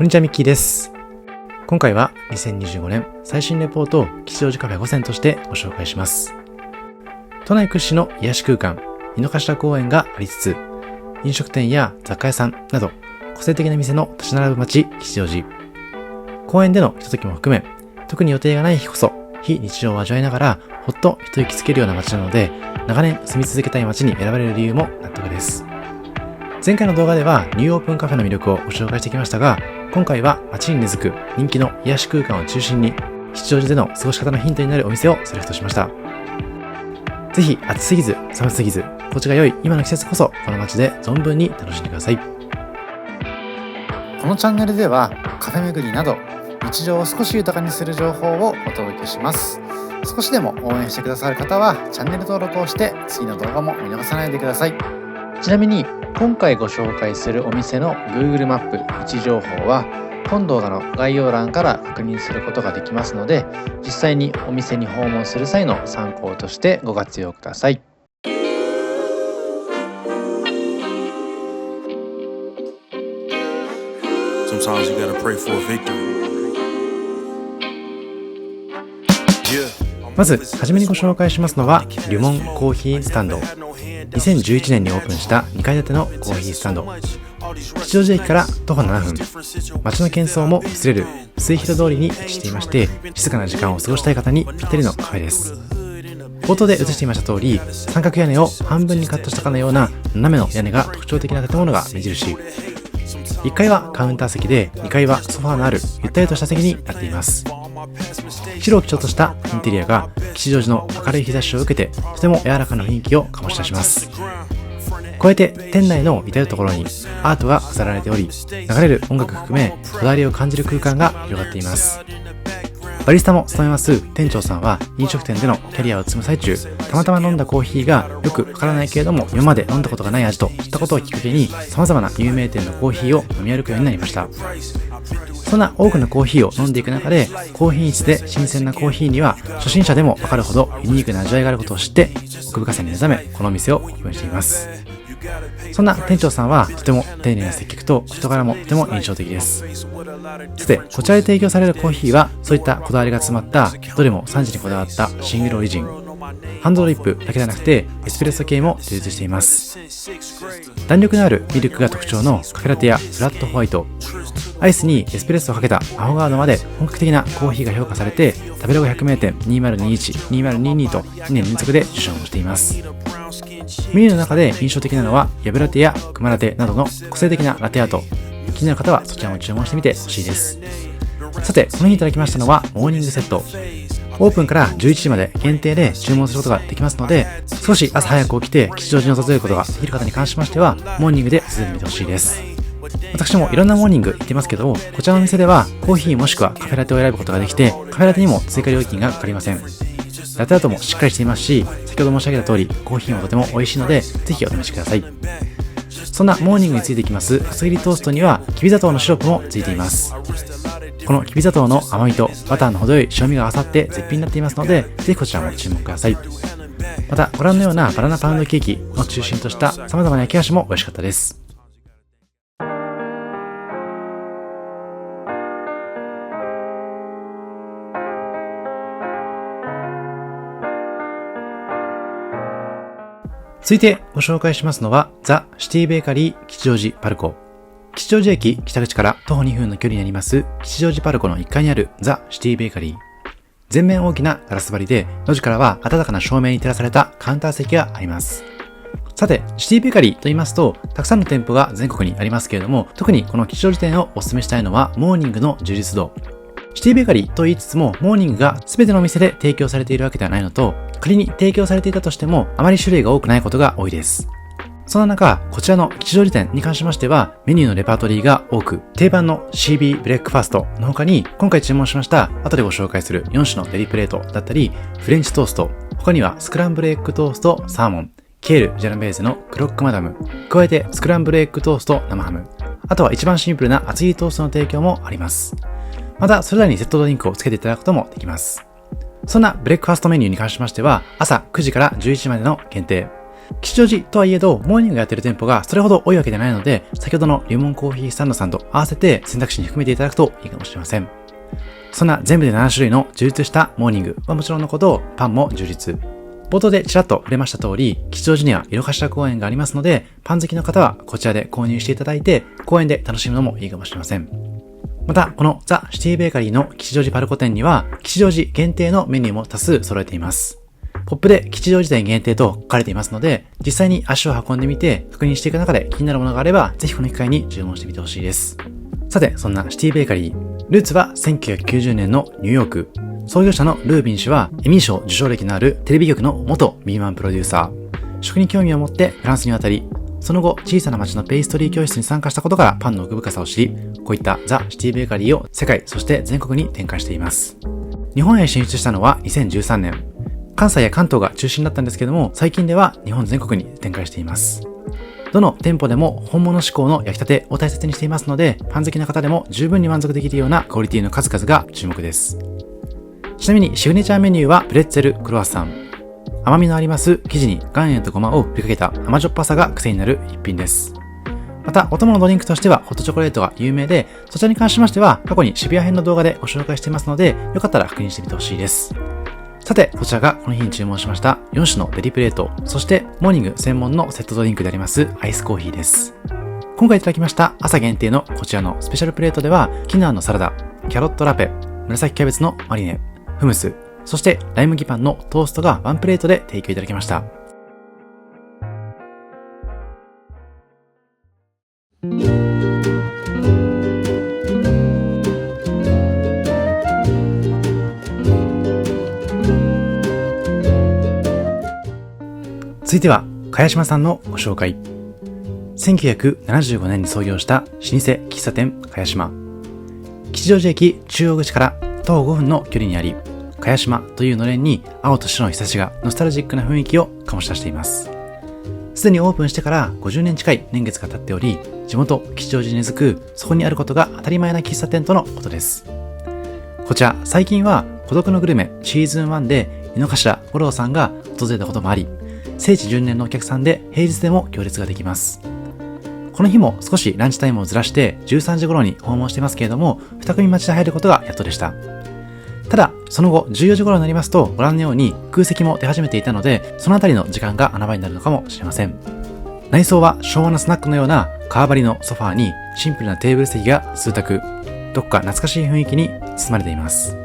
こんにちは、ミッキーです。今回は2025年最新レポートを吉祥寺カフェ5選としてご紹介します。都内屈指の癒し空間、井の頭公園がありつつ、飲食店や雑貨屋さんなど個性的な店の立ち並ぶ街、吉祥寺。公園でのひとときも含め、特に予定がない日こそ、非日常を味わいながら、ほっと一息つけるような街なので、長年住み続けたい街に選ばれる理由も納得です。前回の動画ではニューオープンカフェの魅力をご紹介してきましたが、今回は街に根付く人気の癒し空間を中心に、吉祥寺での過ごし方のヒントになるお店をセレクトしました。ぜひ暑すぎず寒すぎず、心地が良い今の季節こそ、この街で存分に楽しんでください。このチャンネルではカフェ巡りなど日常を少し豊かにする情報をお届けします。少しでも応援してくださる方はチャンネル登録をして次の動画も見逃さないでください。ちなみに今回ご紹介するお店の Google マップ位置情報は本動画の概要欄から確認することができますので、実際にお店に訪問する際の参考としてご活用ください。Sometimes you gotta pray for a victory. まずはじめにご紹介しますのはリュモンコーヒースタンド。2011年にオープンした2階建てのコーヒースタンド。吉祥寺駅から徒歩7分。街の喧騒も薄れる末広通りに位置していまして、静かな時間を過ごしたい方にぴったりのカフェです。冒頭で映していました通り、三角屋根を半分にカットしたかのような斜めの屋根が特徴的な建物が目印。1階はカウンター席で、2階はソファーのあるゆったりとした席になっています。白を基調としたインテリアが吉祥寺の明るい日差しを受けて、とても柔らかな雰囲気を醸し出します。加えて店内の至るところにアートが飾られており、流れる音楽含めこだわりを感じる空間が広がっています。バリスタも務めます店長さんは、飲食店でのキャリアを積む最中、たまたま飲んだコーヒーがよくわからないけれども今まで飲んだことがない味と知ったことをきっかけに、様々な有名店のコーヒーを飲み歩くようになりました。そんな多くのコーヒーを飲んでいく中で、高品質で新鮮なコーヒーには初心者でもわかるほどユニークな味わいがあることを知って、奥深さに目覚めこのお店をオープンしています。そんな店長さんはとても丁寧な接客と人柄もとても印象的です。さて、こちらで提供されるコーヒーはそういったこだわりが詰まった、どれも産地にこだわったシングルオリジン。ハンドドリップだけではなくてエスプレッソ系も充実しています。弾力のあるミルクが特徴のカフェラテやフラットホワイト、アイスにエスプレッソをかけたアフォガードまで本格的なコーヒーが評価されて、食べログ100名店2021、2022と2年連続で受賞をしています。メニューの中で印象的なのはヤブラテやクマラテなどの個性的なラテアート。気になる方はそちらも注文してみてほしいです。さて、この日いただきましたのはモーニングセット。オープンから11時まで限定で注文することができますので、少し朝早く起きて吉祥寺に訪れることができる方に関しましては、モーニングで訪れてみてほしいです。私もいろんなモーニング行ってますけど、こちらのお店ではコーヒーもしくはカフェラテを選ぶことができて、カフェラテにも追加料金がかかりません。ラテアートもしっかりしていますし、先ほど申し上げた通りコーヒーもとても美味しいので、ぜひお試しください。そんなモーニングについてきます厚切りトーストにはきび砂糖のシロップもついています。このきび砂糖の甘みとバターの程よい塩味が合わさって絶品になっていますので、ぜひこちらも注目ください。またご覧のようなバナナパウンドケーキを中心とした様々な焼き菓子も美味しかったです。続いてご紹介しますのはザ・シティベーカリー吉祥寺パルコ。吉祥寺駅北口から徒歩2分の距離にあります吉祥寺パルコの1階にあるザ・シティベーカリー。全面大きなガラス張りで、路地からは暖かな照明に照らされたカウンター席があります。さて、シティベーカリーと言いますと、たくさんの店舗が全国にありますけれども、特にこの吉祥寺店をお勧めしたいのはモーニングの充実度。シティベーカリーと言いつつも、モーニングが全てのお店で提供されているわけではないのと、仮に提供されていたとしても、あまり種類が多くないことが多いです。そんな中、こちらの吉祥寺店に関しましては、メニューのレパートリーが多く、定番の CB ブレックファーストの他に、今回注文しました後でご紹介する4種のデリプレートだったり、フレンチトースト、他にはスクランブルエッグトースト、サーモン、ケール・ジャラベーゼのクロックマダム、加えてスクランブルエッグトースト、生ハム、あとは一番シンプルな厚切りトーストの提供もあります。また、それらにセットドリンクをつけていただくこともできます。そんなブレックファーストメニューに関しましては、朝9時から11時までの限定。吉祥寺とはいえど、モーニングやってる店舗がそれほど多いわけではないので、先ほどのリモンコーヒースタンドさんと合わせて選択肢に含めていただくといいかもしれません。そんな全部で7種類の充実したモーニングはもちろんのこと、パンも充実。冒頭でちらっと触れました通り、吉祥寺には井の頭公園がありますので、パン好きの方はこちらで購入していただいて、公園で楽しむのもいいかもしれません。また、このザ・シティベーカリーの吉祥寺パルコ店には、吉祥寺限定のメニューも多数揃えています。ポップで吉祥寺店限定と書かれていますので、実際に足を運んでみて確認していく中で気になるものがあれば、ぜひこの機会に注文してみてほしいです。さて、そんなシティベーカリー、ルーツは1990年のニューヨーク。創業者のルービン氏はエミー賞受賞歴のあるテレビ局の元 B1 プロデューサー。食に興味を持ってフランスに渡り、その後小さな町のペイストリー教室に参加したことからパンの奥深さを知り、こういったザ・シティベーカリーを世界そして全国に展開しています。日本へ進出したのは2013年。関西や関東が中心だったんですけども、最近では日本全国に展開しています。どの店舗でも本物志向の焼きたてを大切にしていますので、パン好きな方でも十分に満足できるようなクオリティの数々が注目です。ちなみにシグネチャーメニューはプレッツェルクロワッサン。甘みのあります生地に岩塩とごまを振りかけた甘じょっぱさが癖になる一品です。また、お供のドリンクとしてはホットチョコレートが有名で、そちらに関しましては過去に渋谷編の動画でご紹介していますので、よかったら確認してみてほしいです。さて、こちらがこの日に注文しました4種のデリプレート、そしてモーニング専門のセットドリンクでありますアイスコーヒーです。今回いただきました朝限定のこちらのスペシャルプレートでは、キヌアのサラダ、キャロットラペ、紫キャベツのマリネ、フムス、そしてライ麦パンのトーストがワンプレートで提供いただきました。続いては、茅島さんのご紹介。1975年に創業した老舗喫茶店茅島。吉祥寺駅中央口から徒歩5分の距離にあり、茅島というのれんに青と白のひさしがノスタルジックな雰囲気を醸し出しています。すでにオープンしてから50年近い年月が経っており、地元吉祥寺に根付くそこにあることが当たり前な喫茶店とのことです。こちら最近は孤独のグルメシーズン1で井の頭五郎さんが訪れたこともあり、聖地巡礼のお客さんで平日でも行列ができます。この日も少しランチタイムをずらして13時頃に訪問していますけれども、2組待ちで入ることがやっとでした。ただ、その後14時頃になりますとご覧のように空席も出始めていたので、そのあたりの時間が穴場になるのかもしれません。内装は昭和のスナックのような革張りのソファーにシンプルなテーブル席が数択、どこか懐かしい雰囲気に包まれています。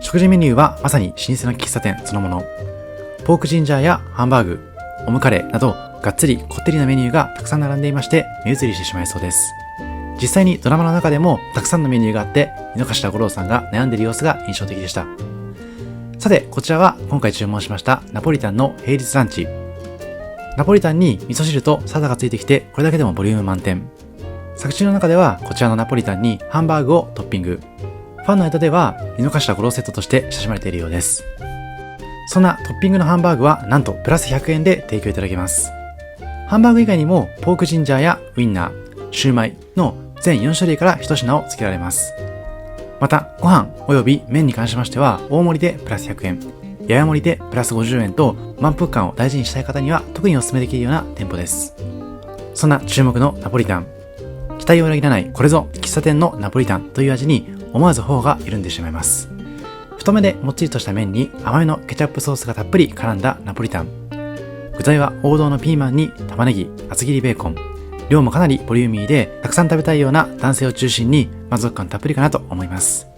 食事メニューはまさに老舗の喫茶店そのもの。ポークジンジャーやハンバーグ、オムカレーなどがっつりこってりなメニューがたくさん並んでいまして、目移りしてしまいそうです。実際にドラマの中でもたくさんのメニューがあって、井の頭五郎さんが悩んでいる様子が印象的でした。さて、こちらは今回注文しましたナポリタンの平日ランチ。ナポリタンに味噌汁とサラダがついてきて、これだけでもボリューム満点。作中の中ではこちらのナポリタンにハンバーグをトッピング。ファンの間では井の頭五郎セットとして親しまれているようです。そんなトッピングのハンバーグはなんとプラス100円で提供いただけます。ハンバーグ以外にもポークジンジャーやウインナー、シューマイの全4種類から1品を付けられます。また、ご飯および麺に関しましては大盛りでプラス100円、やや盛りでプラス50円と満腹感を大事にしたい方には特にお勧めできるような店舗です。そんな注目のナポリタン。期待を裏切らないこれぞ喫茶店のナポリタンという味に思わず頬が緩んでしまいます。太めでもっちりとした麺に甘めのケチャップソースがたっぷり絡んだナポリタン。具材は王道のピーマンに玉ねぎ、厚切りベーコン。量もかなりボリューミーで、たくさん食べたいような男性を中心に満足感たっぷりかなと思います。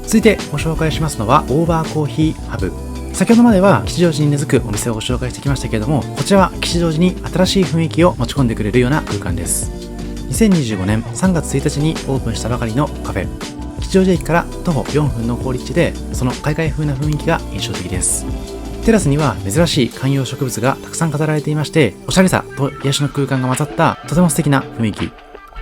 続いてご紹介しますのはオーバーコーヒーハブ。先ほどまでは吉祥寺に根付くお店をご紹介してきましたけれども、こちらは吉祥寺に新しい雰囲気を持ち込んでくれるような空間です。2025年3月1日にオープンしたばかりのカフェ。吉祥寺駅から徒歩4分の好立地で、その海外風な雰囲気が印象的です。テラスには珍しい観葉植物がたくさん飾られていまして、おしゃれさと癒しの空間が混ざったとても素敵な雰囲気。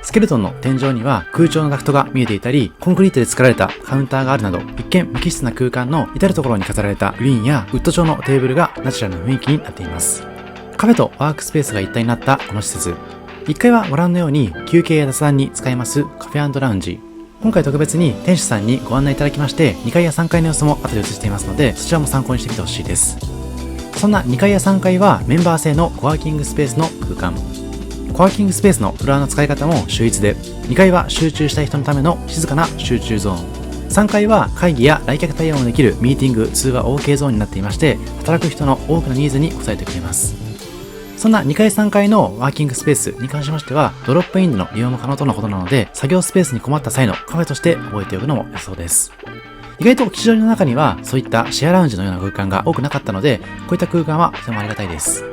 スケルトンの天井には空調のダクトが見えていたり、コンクリートで作られたカウンターがあるなど、一見無機質な空間の至るところに飾られたグリーンやウッド調のテーブルがナチュラルな雰囲気になっています。カフェとワークスペースが一体になったこの施設。1階はご覧のように休憩や雑談に使えますカフェ&ラウンジ。今回特別に店主さんにご案内いただきまして、2階や3階の様子も後で映していますので、そちらも参考にしてみてほしいです。そんな2階や3階はメンバー製のコワーキングスペースの空間。コワーキングスペースのフロアの使い方も秀逸で、2階は集中したい人のための静かな集中ゾーン。3階は会議や来客対応もできるミーティング、通話 OK ゾーンになっていまして、働く人の多くのニーズに応えてくれます。そんな2階3階のワーキングスペースに関しましては、ドロップインでの利用も可能とのことなので、作業スペースに困った際のカフェとして覚えておくのも良さそうです。意外と吉祥寺の中にはそういったシェアラウンジのような空間が多くなかったので、こういった空間はとてもありがたいです。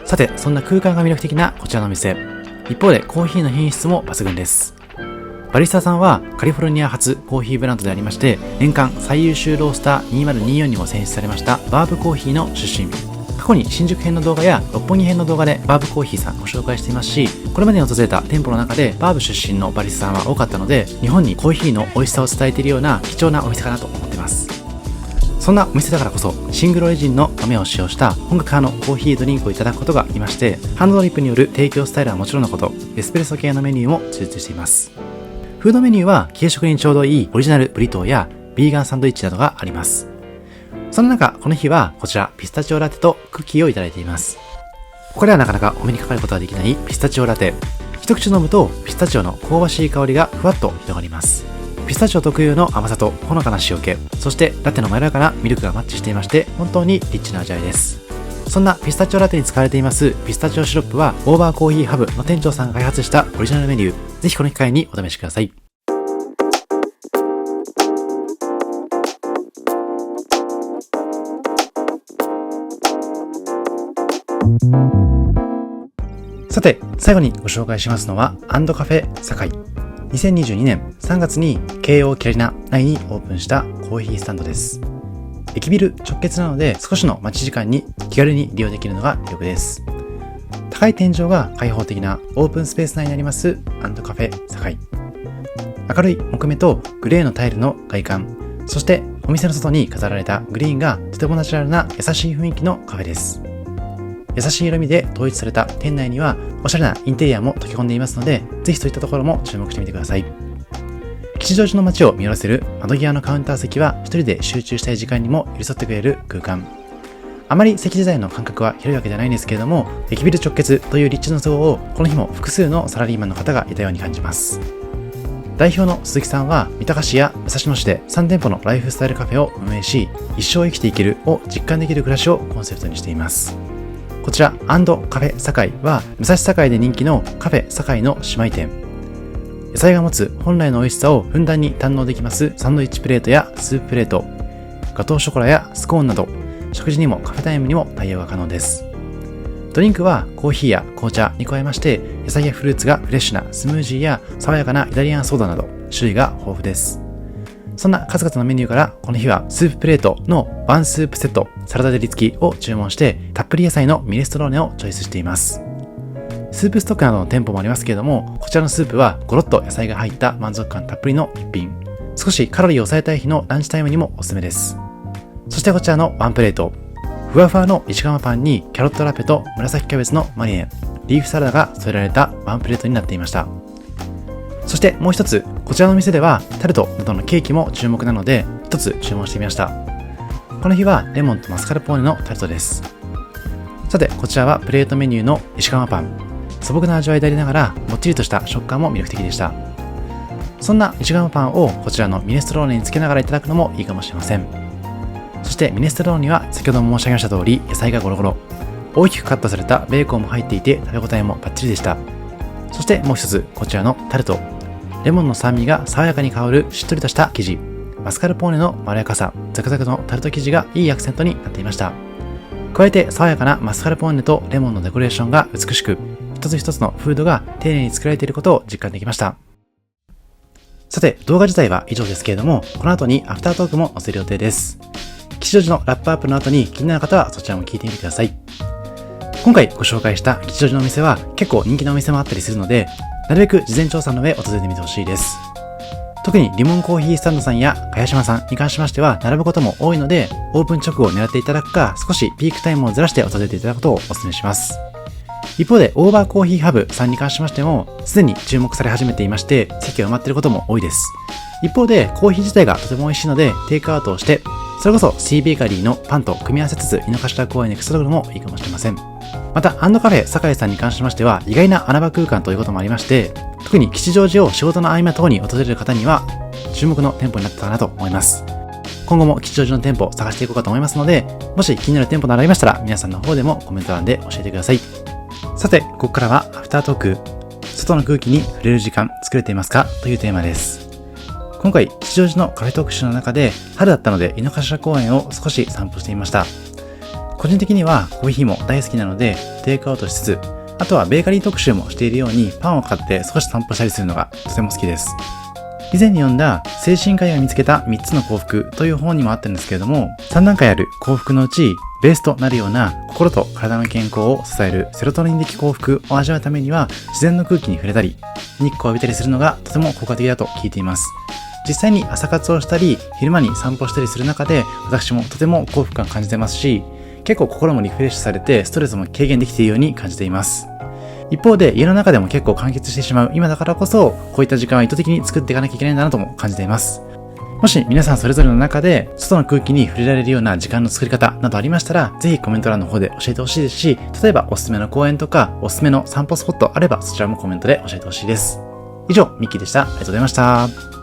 さて、そんな空間が魅力的なこちらのお店。一方でコーヒーの品質も抜群です。バリスタさんはカリフォルニア発コーヒーブランドでありまして、年間最優秀ロースター2024にも選出されましたバーブコーヒーの出身。過去に新宿編の動画や六本木編の動画でバーブコーヒーさんご紹介していますし、これまでに訪れた店舗の中でバーブ出身のバリスタさんは多かったので、日本にコーヒーの美味しさを伝えているような貴重なお店かなと思っています。そんなお店だからこそ、シングルオリジンの豆を使用した本格派のコーヒードリンクをいただくことができまして、ハンドドリップによる提供スタイルはもちろんのこと、エスプレッソ系のメニューも充実しています。フードメニューは軽食にちょうどいいオリジナルブリトーやビーガンサンドイッチなどがあります。その中、この日はこちらピスタチオラテとクッキーをいただいています。これはなかなかお目にかかることができないピスタチオラテ。一口飲むとピスタチオの香ばしい香りがふわっと広がります。ピスタチオ特有の甘さとほのかな塩気、そしてラテのまろやかなミルクがマッチしていまして、本当にリッチな味わいです。そんなピスタチオラテに使われていますピスタチオシロップはオーバーコーヒーハブの店長さんが開発したオリジナルメニュー。ぜひこの機会にお試しください。さて、最後にご紹介しますのは&カフェ堺。2022年3月に京王キラリナ内にオープンしたコーヒースタンドです。駅ビル直結なので少しの待ち時間に気軽に利用できるのが魅力です。高い天井が開放的なオープンスペース内にあります&カフェ堺。明るい木目とグレーのタイルの外観、そしてお店の外に飾られたグリーンがとてもナチュラルな優しい雰囲気のカフェです。優しい色味で統一された店内にはおしゃれなインテリアも溶け込んでいますので、ぜひそういったところも注目してみてください。吉祥寺の街を見下ろせる窓際のカウンター席は一人で集中したい時間にも寄り添ってくれる空間。あまり席自体の間隔は広いわけではないんですけれども、駅ビル直結という立地の都合をこの日も複数のサラリーマンの方がいたように感じます。代表の鈴木さんは三鷹市や武蔵野市で3店舗のライフスタイルカフェを運営し、一生生きていけるを実感できる暮らしをコンセプトにしています。こちら&カフェ堺は武蔵境で人気のカフェ堺の姉妹店。野菜が持つ本来の美味しさをふんだんに堪能できますサンドイッチプレートやスーププレート、ガトーショコラやスコーンなど、食事にもカフェタイムにも対応が可能です。ドリンクはコーヒーや紅茶に加えまして、野菜やフルーツがフレッシュなスムージーや爽やかなイタリアンソーダなど種類が豊富です。そんな数々のメニューからこの日はスーププレートのワンスープセットサラダデリ付きを注文して、たっぷり野菜のミネストローネをチョイスしています。スープストックなどの店舗もありますけれども、こちらのスープはゴロッと野菜が入った満足感たっぷりの一品。少しカロリーを抑えたい日のランチタイムにもおすすめです。そしてこちらのワンプレート、ふわふわの石窯パンにキャロットラペと紫キャベツのマリネ、リーフサラダが添えられたワンプレートになっていました。そしてもう一つ、こちらの店ではタルトなどのケーキも注目なので一つ注文してみました。この日はレモンとマスカルポーネのタルトです。さて、こちらはプレートメニューの石窯パン。素朴な味わいでありながらもっちりとした食感も魅力的でした。そんな石窯パンをこちらのミネストローネにつけながらいただくのもいいかもしれません。そしてミネストローネには先ほども申し上げました通り野菜がゴロゴロ、大きくカットされたベーコンも入っていて食べ応えもバッチリでした。そしてもう一つ、こちらのタルト、レモンの酸味が爽やかに香るしっとりとした生地、マスカルポーネのまろやかさ、ザクザクのタルト生地がいいアクセントになっていました。加えて爽やかなマスカルポーネとレモンのデコレーションが美しく、一つ一つのフードが丁寧に作られていることを実感できました。さて、動画自体は以上ですけれども、この後にアフタートークも載せる予定です。吉祥寺のラップアップの後に気になる方はそちらも聞いてみてください。今回ご紹介した吉祥寺のお店は結構人気なお店もあったりするので、なるべく事前調査の上訪れてみてほしいです。特にリモンコーヒースタンドさんや茅島さんに関しましては並ぶことも多いので、オープン直後を狙っていただくか、少しピークタイムをずらして訪れていただくことをお勧めします。一方でオーバーコーヒーハブさんに関しましても、すでに注目され始めていまして、席が埋まっていることも多いです。一方でコーヒー自体がとても美味しいので、テイクアウトをして、それこそシーベーカリーのパンと組み合わせつつ井の頭公園にくつろぐのもいいかもしれません。また、アンドカフェ酒井さんに関しましては、意外な穴場空間ということもありまして、特に吉祥寺を仕事の合間等に訪れる方には、注目の店舗になったかなと思います。今後も吉祥寺の店舗を探していこうかと思いますので、もし気になる店舗などありましたら、皆さんの方でもコメント欄で教えてください。さて、ここからはアフタートーク。外の空気に触れる時間作れていますかというテーマです。今回、吉祥寺のカフェ特集の中で、春だったので井の頭公園を少し散歩していました。個人的にはコーヒーも大好きなので、テイクアウトしつつ、あとはベーカリー特集もしているようにパンを買って少し散歩したりするのがとても好きです。以前に読んだ精神科医が見つけた3つの幸福という本にもあったんですけれども、3段階ある幸福のうちベースとなるような心と体の健康を支えるセロトニン的幸福を味わうためには、自然の空気に触れたり日光を浴びたりするのがとても効果的だと聞いています。実際に朝活をしたり昼間に散歩したりする中で、私もとても幸福感を感じてますし、結構心もリフレッシュされてストレスも軽減できているように感じています。一方で家の中でも結構完結してしまう今だからこそ、こういった時間は意図的に作っていかなきゃいけないんだなとも感じています。もし皆さんそれぞれの中で外の空気に触れられるような時間の作り方などありましたら、ぜひコメント欄の方で教えてほしいですし、例えばおすすめの公園とかおすすめの散歩スポットあれば、そちらもコメントで教えてほしいです。以上、ミッキーでした。ありがとうございました。